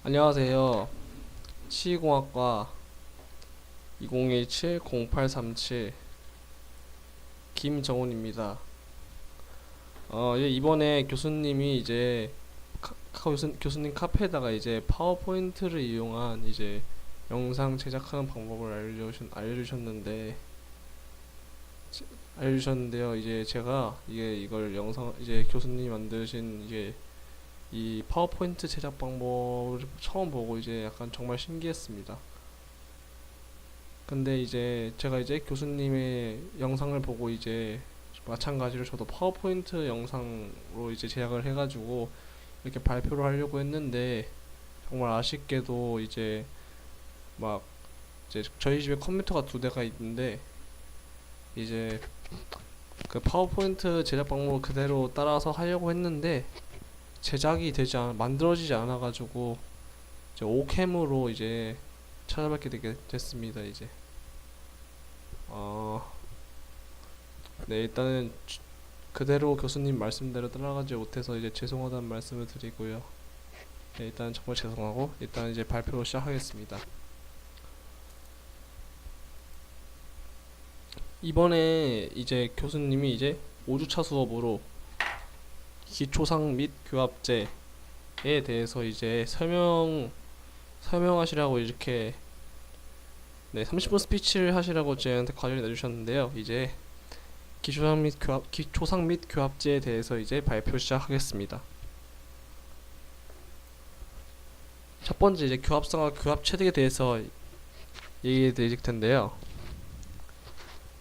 안녕하세요. 치공학과 2017-0837 김정훈입니다. 이번에 교수님이 이제 교수님 카페에다가 이제 파워포인트를 이용한 이제 영상 제작하는 방법을 알려주셨는데요. 이제 제가 이걸 영상 이제 교수님이 만드신 이게 이 파워포인트 제작 방법을 처음 보고 이제 약간 정말 신기했습니다. 근데 이제 제가 이제 교수님의 영상을 보고 이제 마찬가지로 저도 파워포인트 영상으로 이제 제작을 해가지고 이렇게 발표를 하려고 했는데 정말 아쉽게도 이제 막 이제 저희 집에 컴퓨터가 두 대가 있는데 이제 그 파워포인트 제작 방법을 그대로 따라서 하려고 했는데 만들어지지 않아가지고 이제 오캠으로 이제 찾아뵙게 되게 됐습니다. 이제 어, 네, 일단은 그대로 교수님 말씀대로 따라가지 못해서 이제 죄송하다는 말씀을 드리고요. 네, 일단 정말 죄송하고 일단 이제 발표로 시작하겠습니다. 이번에 이제 교수님이 이제 5주차 수업으로 기초상 및 교합제에 대해서 이제 설명하시라고 이렇게 30분 스피치를 하시라고 저한테 과제를 내주셨는데요. 이제 기초상 및 교합제에 대해서 이제 발표 시작하겠습니다. 첫 번째 이제 교합상과 교합체득에 대해서 얘기해 드릴 텐데요.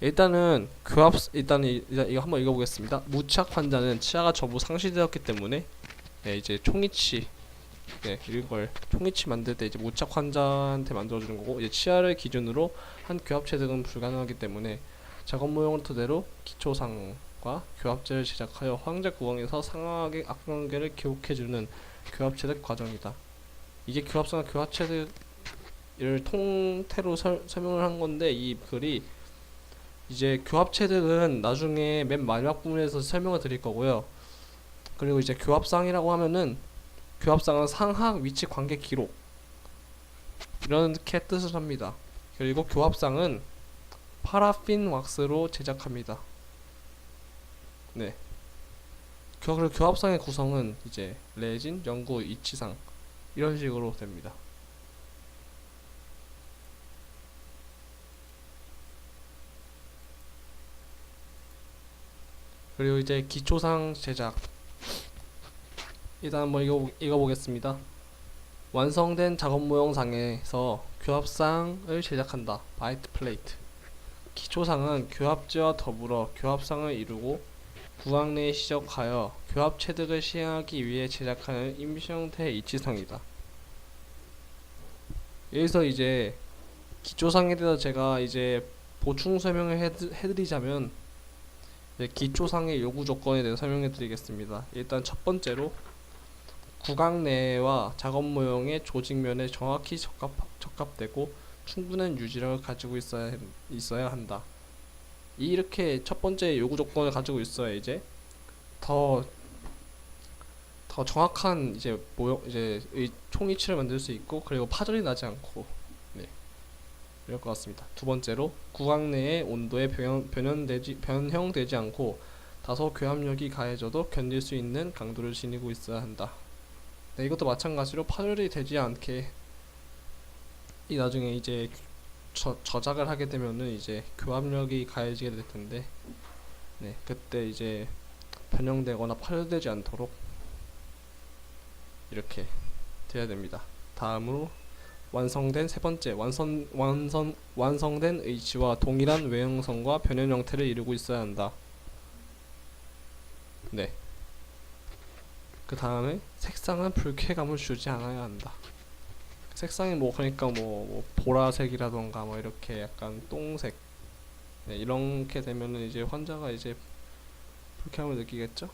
일단 이거 한번 읽어보겠습니다. 무치약 환자는 치아가 전부 상실되었기 때문에 이제 이걸 총이치 만들 때 이제 무치약 환자한테 만들어주는 거고, 이제 치아를 기준으로 한 교합체득은 불가능하기 때문에 작업 모형을 토대로 기초상과 교합제를 제작하여 황제 구멍에서 상하게 악관계를 기록해주는 교합체득 과정이다. 이게 교합상과 교합체득을 통태로 설명을 한 건데, 이 글이 이제 교합체득은 나중에 맨 마지막 부분에서 설명을 드릴 거고요. 그리고 이제 교합상이라고 하면은 교합상은 상하 위치 관계 기록 이렇게 뜻을 합니다. 그리고 교합상은 파라핀 왁스로 제작합니다. 네. 그리고 교합상의 구성은 이제 레진, 연구, 이치상 이런 식으로 됩니다. 그리고 이제 기초상 제작 일단 한번 읽어보겠습니다. 완성된 작업 모형상에서 교합상을 제작한다. 바이트 플레이트. 기초상은 교합제와 더불어 교합상을 이루고 구강 내에 시작하여 교합 체득을 시행하기 위해 제작하는 임시 형태의 이치상이다. 여기서 이제 기초상에 대해서 제가 이제 보충 설명을 해드리자면, 기초상의 요구 조건에 대해서 설명해 드리겠습니다. 일단 첫 번째로 구강 내와 작업 모형의 조직면에 정확히 적합되고 충분한 유지력을 가지고 있어야 한다. 이렇게 첫 번째 요구 조건을 가지고 있어야 이제 더 정확한 이제 총이치를 만들 수 있고, 그리고 파절이 나지 않고, 이럴 것 같습니다. 두 번째로 구강 내의 온도에 변형되지 않고 다소 교합력이 가해져도 견딜 수 있는 강도를 지니고 있어야 한다. 이것도 마찬가지로 파열이 되지 않게 이 나중에 이제 저작을 하게 되면은 이제 교합력이 가해지게 될 텐데, 그때 이제 변형되거나 파열되지 않도록 이렇게 돼야 됩니다. 다음으로 완성된 세 번째, 완성된 H와 동일한 외형성과 변형 형태를 이루고 있어야 한다. 그 다음에 색상은 불쾌감을 주지 않아야 한다. 색상이 그러니까 보라색이라던가 이렇게 약간 똥색, 이렇게 되면은 이제 환자가 이제 불쾌함을 느끼겠죠.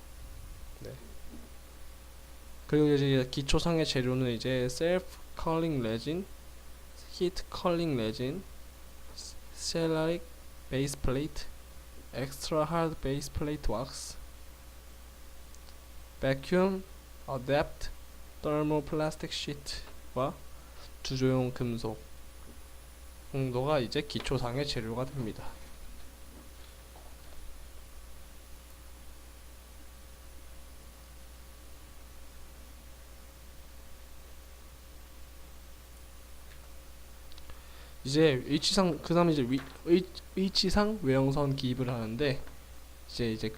그리고 이제 기초상의 재료는 이제 셀프 컬링 레진, 히트 컬링 레진, 셀라릭 베이스 플레이트, 엑스트라 하드 베이스 플레이트 왁스, vacuum adapt thermoplastic sheet 플라스틱과 주조용 금속 정도가 이제 기초상의 재료가 됩니다. 이제 위치상 그다음에 이제 위치상 외형선 기입을 하는데 이제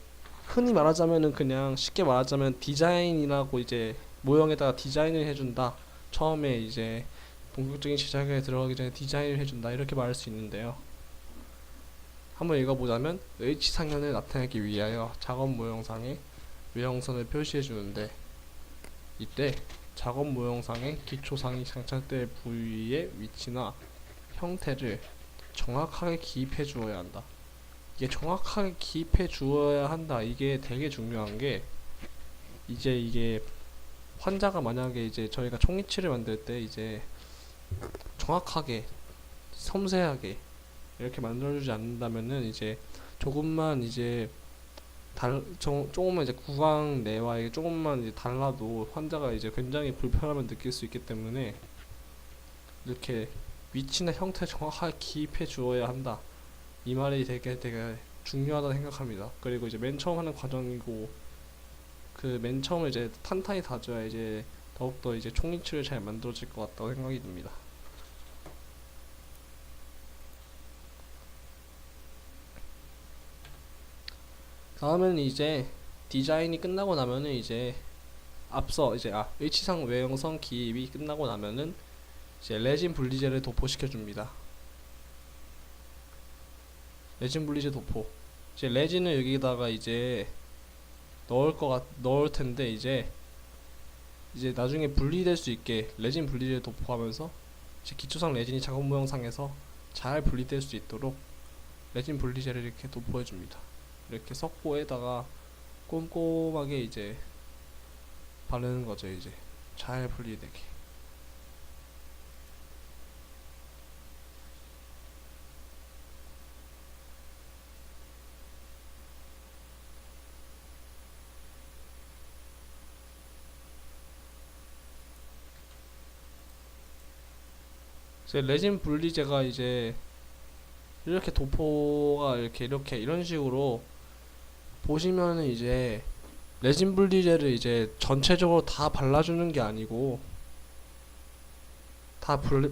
흔히 말하자면은 그냥 쉽게 말하자면 디자인이라고 이제 모형에다가 디자인을 해준다. 처음에 이제 본격적인 제작에 들어가기 전에 디자인을 해준다 이렇게 말할 수 있는데요. 한번 읽어보자면 H상현을 나타내기 위하여 작업 모형상에 외형선을 표시해 주는데 이때 작업 모형상의 기초상이 장착될 부위의 위치나 형태를 정확하게 기입해 주어야 한다. 이게 정확하게 기입해 주어야 한다. 이게 되게 중요한 게 이제 이게 환자가 만약에 이제 저희가 총이치를 만들 때 이제 정확하게 섬세하게 이렇게 만들어주지 않는다면은 이제 조금만 이제 조금만 이제 구강 내와 이게 조금만 이제 달라도 환자가 이제 굉장히 불편함을 느낄 수 있기 때문에 이렇게 위치나 형태 정확하게 기입해 주어야 한다. 이 말이 되게 중요하다 생각합니다. 그리고 이제 맨 처음 하는 과정이고 그 맨 처음에 이제 탄탄히 다져야 이제 더욱더 이제 총이치를 잘 만들어질 것 같다고 생각이 듭니다. 다음은 이제 디자인이 끝나고 나면은 이제 앞서 이제 H상 외형선 기입이 끝나고 나면은 이제 레진 분리제를 도포시켜 줍니다. 레진 분리제 도포. 이제 레진을 여기다가 이제 넣을 텐데 이제 나중에 분리될 수 있게 레진 분리제를 도포하면서 이제 기초상 레진이 작업 모형상에서 잘 분리될 수 있도록 레진 분리제를 이렇게 도포해 줍니다. 이렇게 석고에다가 꼼꼼하게 이제 바르는 거죠. 이제 잘 분리되게. 이제 레진 분리제가 이제 이렇게 도포가 이렇게 이런 식으로 보시면은 이제 레진 분리제를 이제 전체적으로 다 발라주는 게 아니고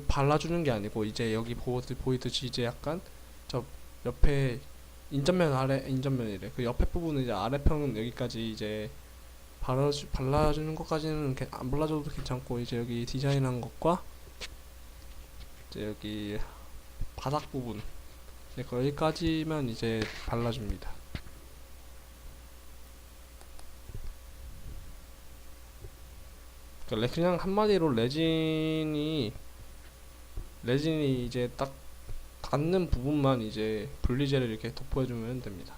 발라주는 게 아니고 이제 여기 보이듯이 이제 약간 저 옆에 인전면이래. 그 옆에 부분은 이제 아래평 여기까지 이제 발라주는 것까지는 안 발라줘도 괜찮고 이제 여기 디자인한 것과 이제 여기 바닥 부분 거기까지만 이제 발라줍니다. 그냥 한마디로 레진이 이제 딱 닿는 부분만 이제 분리제를 이렇게 도포해주면 됩니다.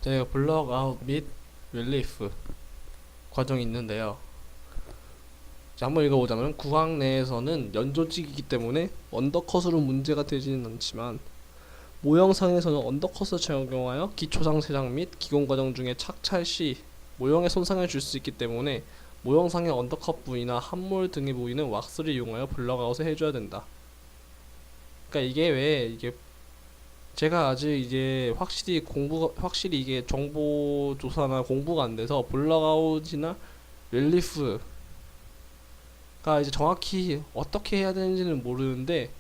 제가 블럭 아웃 및 릴리프 과정이 있는데요. 자, 한번 읽어보자면 구강 내에서는 연조직이기 때문에 언더컷으로 문제가 되지는 않지만 모형상에서는 언더컷을 적용하여 기초상 세장 및 기공 과정 중에 착찰 시 모형에 손상을 줄 수 있기 때문에 모형상의 언더컷 부위나 함몰 등의 부위는 왁스를 이용하여 블럭아웃을 해줘야 된다. 그러니까 이게 왜 이게 제가 아직 이제 확실히 이게 정보 조사나 공부가 안 돼서 블럭아웃이나 릴리프가 이제 정확히 어떻게 해야 되는지는 모르는데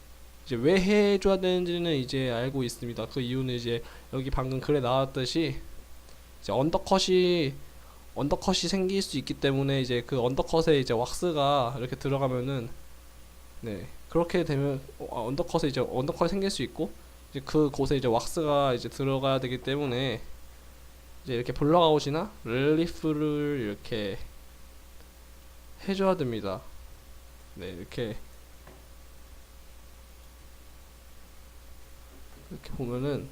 이제 왜 해줘야 되는지는 이제 알고 있습니다. 그 이유는 이제 여기 방금 글에 나왔듯이 이제 언더컷이 생길 수 있기 때문에 이제 그 언더컷에 이제 왁스가 이렇게 들어가면은 그렇게 되면 언더컷이 생길 수 있고 이제 그 곳에 이제 왁스가 이제 들어가야 되기 때문에 이제 이렇게 블럭아웃이나 릴리프를 이렇게 해줘야 됩니다. 이렇게 보면은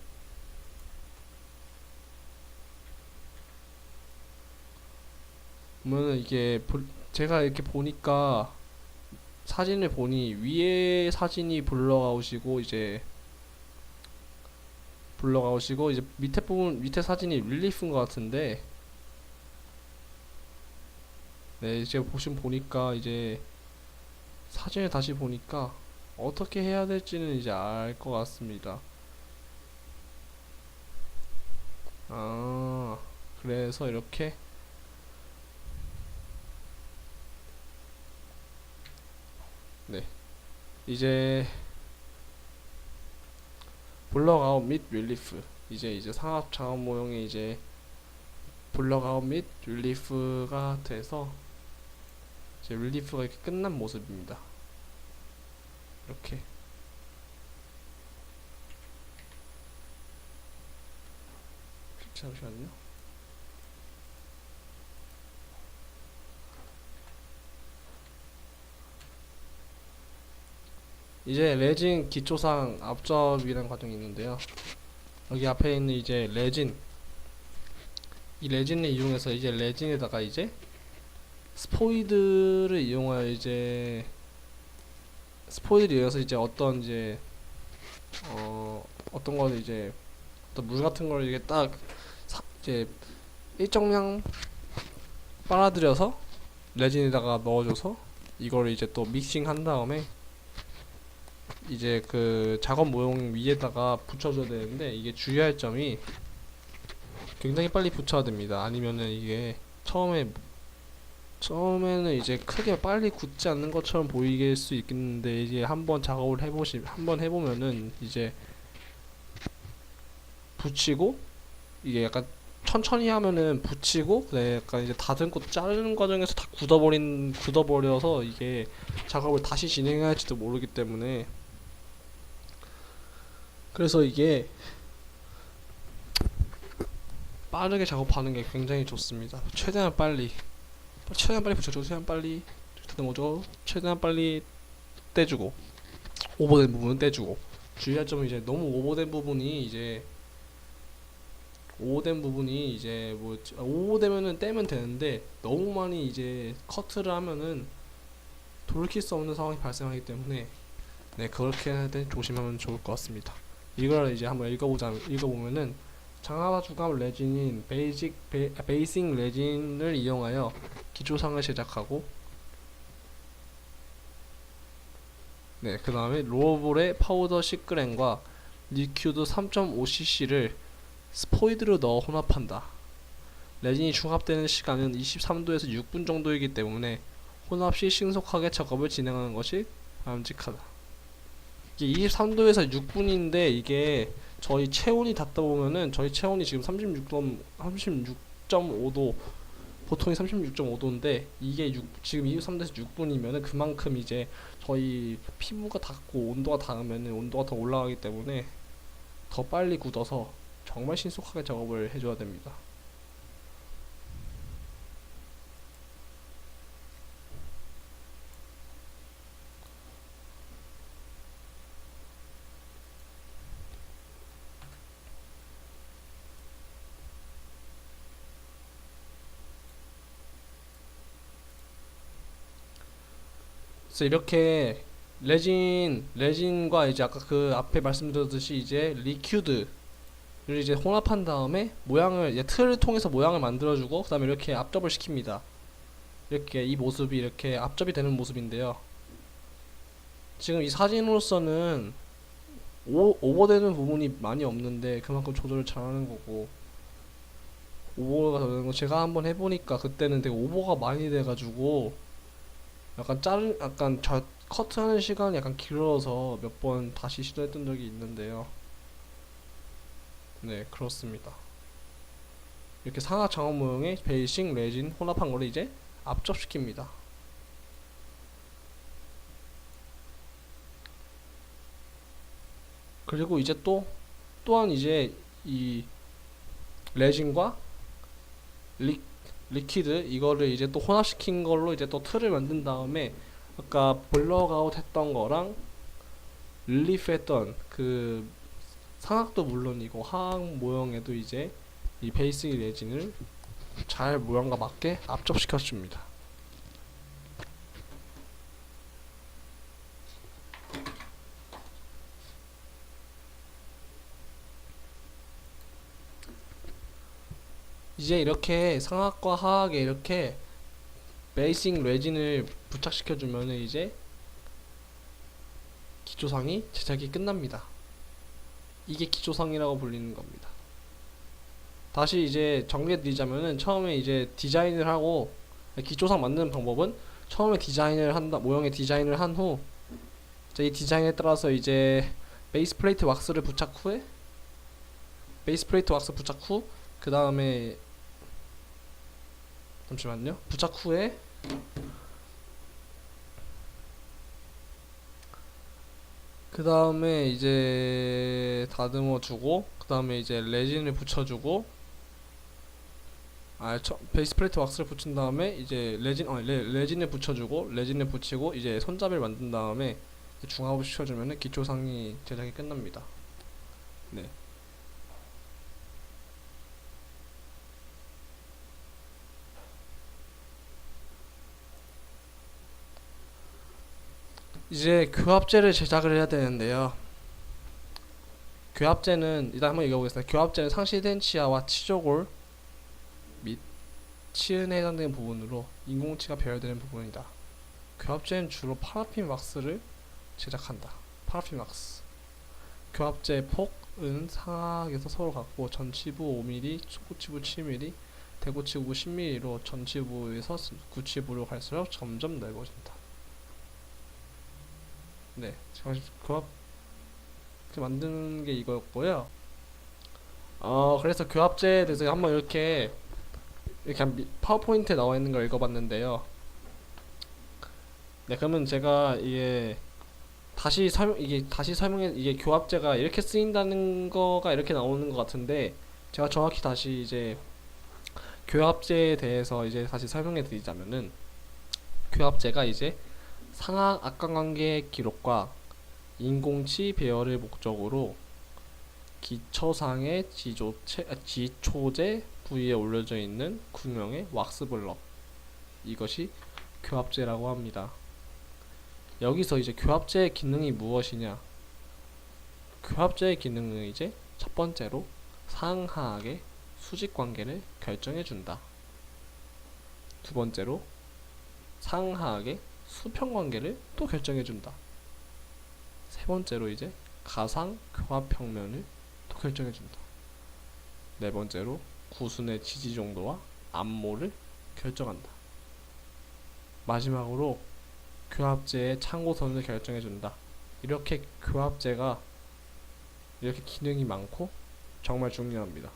이게 제가 이렇게 보니까 사진을 보니 위에 사진이 블럭아웃이고 이제 블럭아웃이고, 이제 밑에 부분, 밑에 사진이 릴리프인 것 같은데, 네, 이제 보니까 이제 사진을 다시 보니까 어떻게 해야 될지는 이제 알 것 같습니다. 아, 그래서 이렇게, 네, 이제 블럭아웃 및 릴리프, 이제 상압 작업 모형이 이제 블럭아웃 및 릴리프가 돼서 이제 릴리프가 이렇게 끝난 모습입니다. 이렇게. 잠시만요. 이제 레진 기초상 앞접이라는 과정이 있는데요. 여기 앞에 있는 이제 레진, 이 레진을 이용해서 이제 레진에다가 이제 스포이드를 이용하여 이제 스포이드를 이용해서 이제 어떤 이제 어떤 거는 이제 어떤 물 같은 걸 이게 딱 이제 일정량 빨아들여서 레진에다가 넣어줘서 이거를 이제 또 믹싱 한 다음에 이제 그 작업 모형 위에다가 붙여줘야 되는데, 이게 주의할 점이 굉장히 빨리 붙여야 됩니다. 아니면은 이게 처음에는 이제 크게 빨리 굳지 않는 것처럼 보이길 수 있겠는데, 이제 한번 작업을 한번 해보면은 이제 붙이고, 이게 약간 천천히 하면은 붙이고, 네, 약간 이제 다듬고 자르는 과정에서 다 굳어버려서 이게 작업을 다시 진행해야 할지도 모르기 때문에, 그래서 이게 빠르게 작업하는 게 굉장히 좋습니다. 최대한 빨리 붙여줘. 최대한 빨리 다듬어줘. 최대한 빨리 떼주고, 오버된 부분은 떼주고. 주의할 점은 이제 너무 오버된 부분이 이제 뭐 오버되면은 떼면 되는데, 너무 많이 이제 커트를 하면은 돌이킬 수 없는 상황이 발생하기 때문에, 네, 그렇게 할 때 조심하면 좋을 것 같습니다. 이걸 이제 한번 읽어보면은, 장하와 주감 레진인 베이싱 레진을 이용하여 기초상을 제작하고, 네, 그 다음에 로어볼에 파우더 10g과 리퀴드 3.5cc를 스포이드로 넣어 혼합한다. 레진이 중합되는 시간은 23도에서 6분 정도이기 때문에 혼합 시 신속하게 작업을 진행하는 것이 바람직하다. 이게 23도에서 6분인데, 이게 저희 체온이 닿다 보면은, 저희 체온이 지금 36.5도, 보통이 36.5도인데 이게 지금 23도에서 6분이면은 그만큼 이제 저희 피부가 닿고 온도가 닿으면은 온도가 더 올라가기 때문에 더 빨리 굳어서 정말 신속하게 작업을 해줘야 됩니다. 그래서 이렇게 레진과 이제 아까 그 앞에 말씀드렸듯이 이제 리퀴드를 이제 혼합한 다음에 모양을 이제 틀을 통해서 모양을 만들어주고, 그다음에 이렇게 압접을 시킵니다. 이렇게 이 모습이 이렇게 압접이 되는 모습인데요. 지금 이 사진으로서는 오버되는 부분이 많이 없는데 그만큼 조절을 잘하는 거고, 오버가 되는 거 제가 한번 해보니까 그때는 되게 오버가 많이 돼가지고 약간 커트하는 시간이 약간 길어서 몇 번 다시 시도했던 적이 있는데요. 네, 그렇습니다. 이렇게 상하 장업 모형에 베이싱, 레진 혼합한 거를 이제 압접시킵니다. 그리고 이제 또한 이제 이 레진과 리퀴드 이거를 이제 또 혼합시킨 걸로 이제 또 틀을 만든 다음에, 아까 블럭아웃 했던 거랑 릴리프 했던 그 상악도 물론이고 하악 모형에도 이제 이 베이스 레진을 잘 모양과 맞게 압접시켜 줍니다. 이제 이렇게 상하과 하학에 이렇게 베이싱 레진을 부착시켜 주면은 이제 기초상이 제작이 끝납니다. 이게 기초상이라고 불리는 겁니다. 다시 이제 정리해 드리자면은 처음에 이제 디자인을 하고 기초상 만드는 방법은 처음에 디자인을 한다, 모형의 디자인을 한 후 이제 이 디자인에 따라서 이제 베이스 플레이트 왁스를 부착 후에 베이스 플레이트 왁스 부착 후 그 다음에 잠시만요. 부착 후에 그 다음에 이제 다듬어 주고 그 다음에 이제 레진을 붙여주고 베이스 플레이트 왁스를 붙인 다음에 이제 레진을 붙여주고 레진을 붙이고 이제 손잡이를 만든 다음에 중화업 시켜주면은 기초상이 제작이 끝납니다. 네. 이제 교합제를 제작을 해야 되는데요. 교합제는 일단 한번 읽어보겠습니다. 교합제는 상시된 치아와 치조골 및 치은에 해당되는 부분으로 인공치가 배열되는 부분이다. 교합제는 주로 파라핀 왁스를 제작한다. 파라핀 왁스. 교합제의 폭은 상하에서 서로 같고 전치부 5mm, 소치부 7mm, 대구치부 10mm로 전치부에서 구치부로 갈수록 점점 넓어진다. 네, 교합 만드는 게 이거였고요. 그래서 교합제에 대해서 한번 이렇게 파워포인트에 나와 있는 걸 읽어봤는데요. 네, 그러면 제가 다시 설명해 이게 교합제가 이렇게 쓰인다는 거가 이렇게 나오는 것 같은데 제가 정확히 다시 이제 교합제에 대해서 이제 다시 설명해 드리자면은 교합제가 이제 상하 악관관계 기록과 인공치 배열을 목적으로 기초상의 지초제 부위에 올려져 있는 구명의 왁스 블럭, 이것이 교합제라고 합니다. 여기서 이제 교합제의 기능이 무엇이냐? 교합제의 기능은 이제 첫 번째로 상하악의 수직 관계를 결정해 준다. 두 번째로 상하악의 수평 관계를 또 결정해 준다. 세 번째로 이제 가상 교합 평면을 또 결정해 준다. 네 번째로 구순의 지지 정도와 암모를 결정한다. 마지막으로 교합제의 참고선을 결정해 준다. 이렇게 교합제가 이렇게 기능이 많고 정말 중요합니다.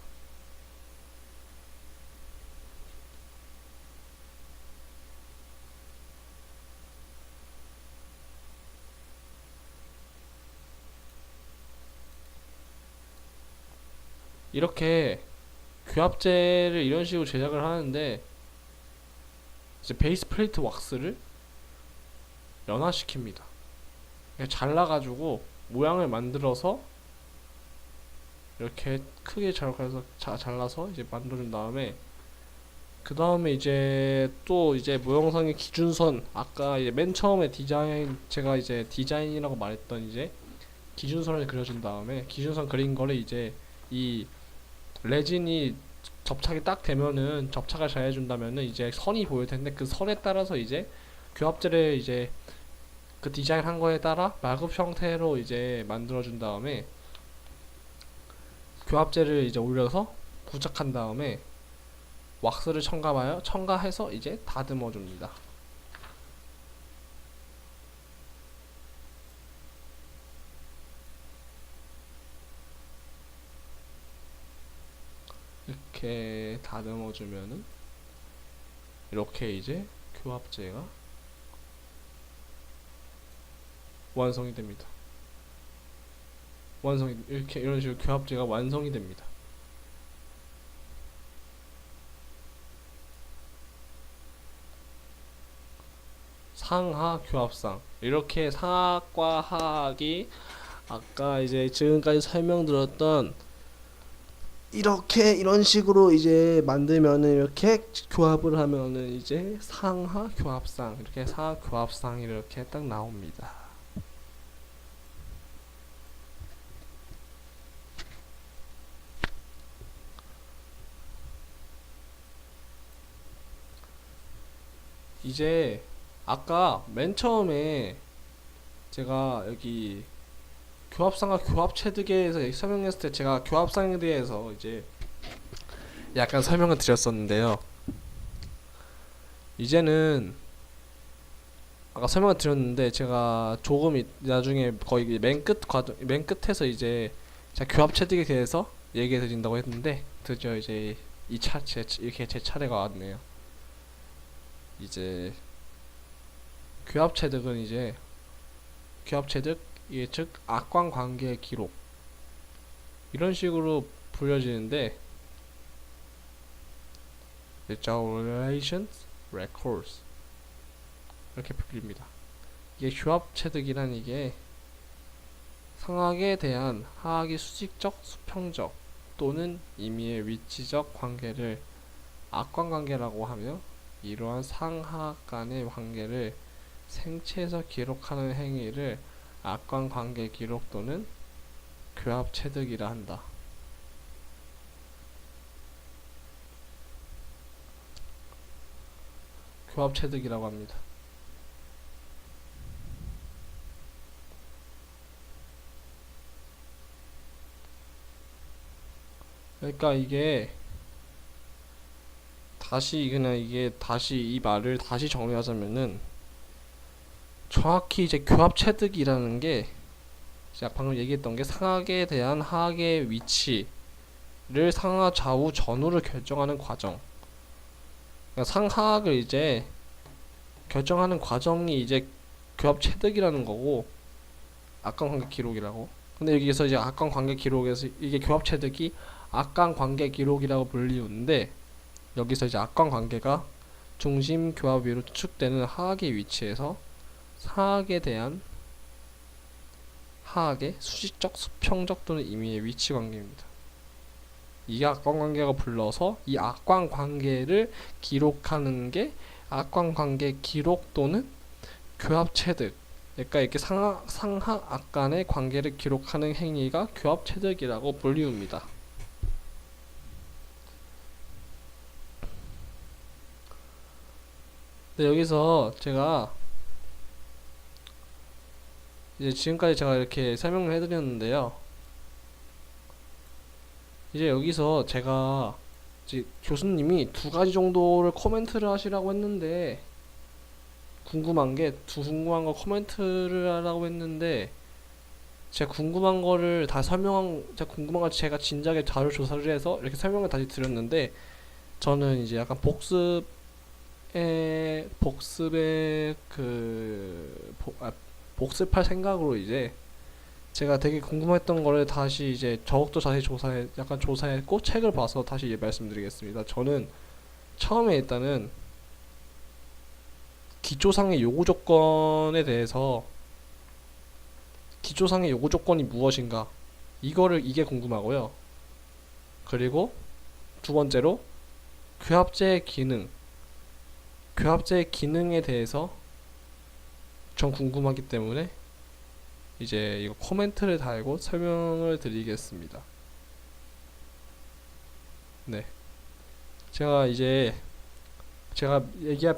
이렇게 교합제를 이런 식으로 제작을 하는데 이제 베이스 플레이트 왁스를 연화시킵니다. 잘라가지고 모양을 만들어서 이렇게 크게 잘라서 이제 만들어준 다음에 그 다음에 이제 또 이제 모형상의 기준선, 아까 이제 맨 처음에 제가 이제 디자인이라고 말했던 이제 기준선을 그려준 다음에 기준선 그린 거를 이제 이 레진이 접착이 딱 되면은 접착을 잘 해준다면은 이제 선이 보일 텐데 그 선에 따라서 이제 교합제를 이제 그 디자인 한 거에 따라 마급 형태로 이제 만들어준 다음에 교합제를 이제 올려서 부착한 다음에 왁스를 첨가해서 이제 다듬어 줍니다. 이렇게 다듬어 주면은 이렇게 이제 교합제가 완성이 됩니다. 이런 식으로 교합제가 완성이 됩니다. 상하 교합상, 이렇게 상하과 하학이 아까 이제 지금까지 설명드렸던 이런 식으로 이제 만들면은 이렇게 교합을 하면은 이제 상하 교합상, 이렇게 상하 교합상이 이렇게 딱 나옵니다. 이제 아까 맨 처음에 제가 여기 교합상과 교합체득에서 설명했을 때 제가 교합상에 대해서 이제 약간 설명을 드렸었는데요. 이제는 아까 설명을 드렸는데 제가 조금 나중에 거의 맨 끝에서 이제 제가 교합체득에 대해서 얘기해 드린다고 했는데 드디어 이제 이렇게 제 차례가 왔네요. 이제 교합체득은 이제 교합체득 즉 악관관계 기록 이런 식으로 불려지는데 relations records 이렇게 불립니다. 이게 교합체득이란 이게 상하에 대한 하악의 수직적, 수평적 또는 임의의 위치적 관계를 악관관계라고 하며 이러한 상하악 간의 관계를 생체에서 기록하는 행위를 악관관계 기록 또는 교합체득이라 한다. 교합체득이라고 합니다. 그러니까 이게 다시 이 말을 다시 정리하자면은 정확히 이제 교합체득이라는 게 제가 방금 얘기했던 게 상하에 대한 하악의 위치를 상하 좌우 전후를 결정하는 과정. 그러니까 상하악을 이제 결정하는 과정이 이제 교합체득이라는 거고 악관관계 기록이라고. 근데 여기서 이제 악관관계 기록에서 이게 교합체득이 악관관계 기록이라고 불리우는데 여기서 이제 악관관계가 중심 교합 위로 추측되는 하악의 위치에서 상하악에 대한 하악의 수직적, 수평적 또는 임의의 위치 관계입니다. 이 악관관계가 불러서 이 악관관계를 기록하는 게 악관관계 기록 또는 교합체득. 그러니까 이렇게 상하악 간의 관계를 기록하는 행위가 교합체득이라고 불리웁니다. 네, 여기서 제가 이제 지금까지 제가 이렇게 설명을 해드렸는데요. 이제 여기서 제가 이제 교수님이 두 가지 정도를 코멘트를 하시라고 했는데 궁금한 거 코멘트를 하라고 했는데 제가 궁금한 거를 다 제가 궁금한 걸 제가 진작에 자료 조사를 해서 이렇게 설명을 다시 드렸는데 저는 이제 약간 복습할 생각으로 이제 제가 되게 궁금했던 거를 다시 이제 더욱더 자세히 조사했고 책을 봐서 다시 말씀드리겠습니다. 저는 처음에 일단은 기초상의 요구 조건에 대해서 기초상의 요구 조건이 무엇인가 이게 궁금하고요. 그리고 두 번째로 교합제의 기능에 대해서 전 궁금하기 때문에 이제 이거 코멘트를 달고 설명을 드리겠습니다. 네. 제가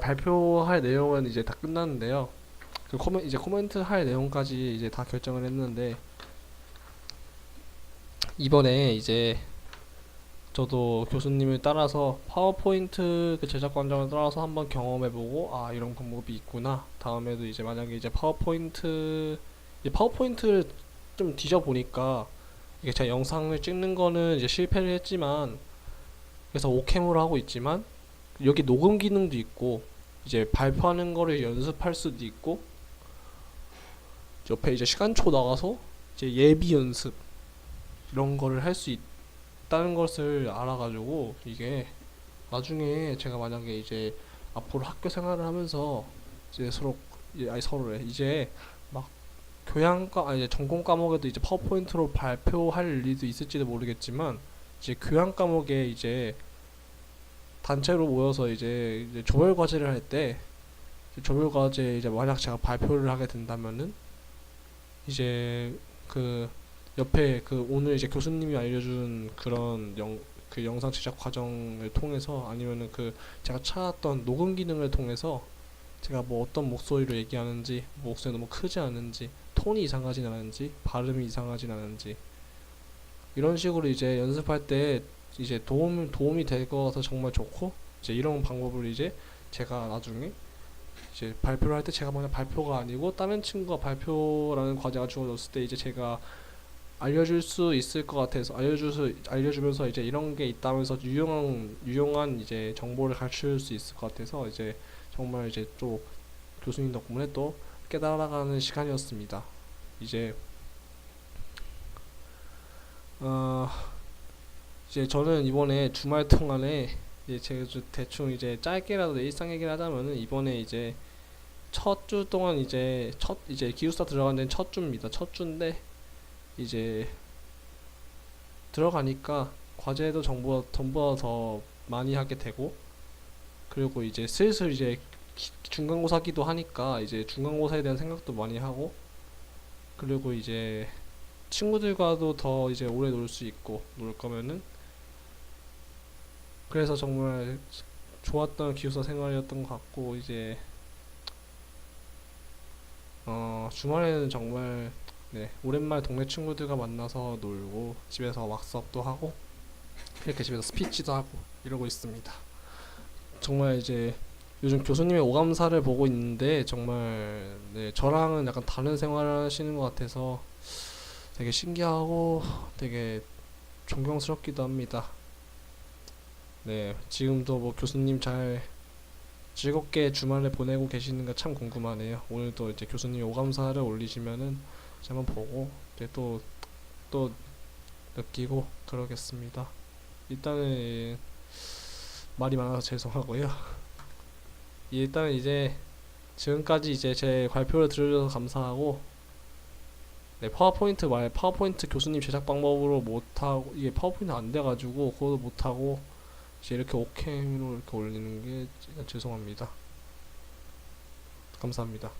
발표할 내용은 이제 다 끝났는데요. 이제 코멘트 할 내용까지 이제 다 결정을 했는데 이번에 이제 저도 교수님을 따라서 파워포인트 그 제작 과정을 따라서 한번 경험해보고 아 이런 방법이 있구나. 다음에도 이제 만약에 이제 파워포인트를 좀 뒤져보니까 이게 제가 영상을 찍는 거는 이제 실패를 했지만 그래서 오캠으로 하고 있지만 여기 녹음 기능도 있고 이제 발표하는 거를 연습할 수도 있고 옆에 이제 시간초 나가서 이제 예비 연습 이런 거를 할 수 있다는 것을 알아가지고 이게 나중에 제가 만약에 이제 앞으로 학교 생활을 하면서 이제 서로래 이제 막 이제 전공 과목에도 이제 파워포인트로 발표할 일도 있을지도 모르겠지만 이제 교양 과목에 이제 단체로 모여서 이제 조별 과제를 할 때 조별 과제 이제 만약 제가 발표를 하게 된다면은 이제 그 옆에 그 오늘 이제 교수님이 알려준 그런 그 영상 제작 과정을 통해서 아니면은 그 제가 찾았던 녹음 기능을 통해서 제가 뭐 어떤 목소리로 얘기하는지, 목소리 너무 크지 않은지, 톤이 이상하진 않은지, 발음이 이상하진 않은지, 이런 식으로 이제 연습할 때 이제 도움이 될 것 같아서 정말 좋고, 이제 이런 방법을 이제 제가 나중에 이제 발표를 할 때 제가 먼저 발표가 아니고 다른 친구가 발표라는 과제가 주어졌을 때 이제 제가 알려줄 수 있을 것 같아서 알려주면서 이제 이런 게 있다면서 유용한 이제 정보를 가르칠 수 있을 것 같아서 이제 정말 이제 또 교수님 덕분에 또 깨달아가는 시간이었습니다. 이제 어 이제 저는 이번에 주말 동안에 이제 제가 대충 이제 짧게라도 일상 얘기를 하자면은 이번에 이제 첫 주 동안 이제 기숙사 들어간 데는 첫 주입니다. 첫 주인데 이제 들어가니까 과제도 전보다 더 많이 하게 되고, 그리고 이제 슬슬 이제 중간고사기도 하니까 이제 중간고사에 대한 생각도 많이 하고, 그리고 이제 친구들과도 더 이제 오래 놀 수 있고 놀 거면은, 그래서 정말 좋았던 기숙사 생활이었던 것 같고, 이제 주말에는 정말 네, 오랜만에 동네 친구들과 만나서 놀고 집에서 왁스업도 하고 이렇게 집에서 스피치도 하고 이러고 있습니다. 정말 이제 요즘 교수님의 오감사를 보고 있는데 정말 네, 저랑은 약간 다른 생활을 하시는 것 같아서 되게 신기하고 되게 존경스럽기도 합니다. 네, 지금도 뭐 교수님 잘 즐겁게 주말을 보내고 계시는가 참 궁금하네요. 오늘도 이제 교수님이 오감사를 올리시면은 이제 한번 보고 이제 또 느끼고 그러겠습니다. 일단은 말이 많아서 죄송하고요. 일단은 이제 지금까지 이제 제 발표를 들어주셔서 감사하고, 네, 파워포인트 교수님 제작 방법으로 못하고, 이게 파워포인트 안 돼가지고 그것도 못하고 이제 이렇게 오케이로 이렇게 올리는 게 죄송합니다. 감사합니다.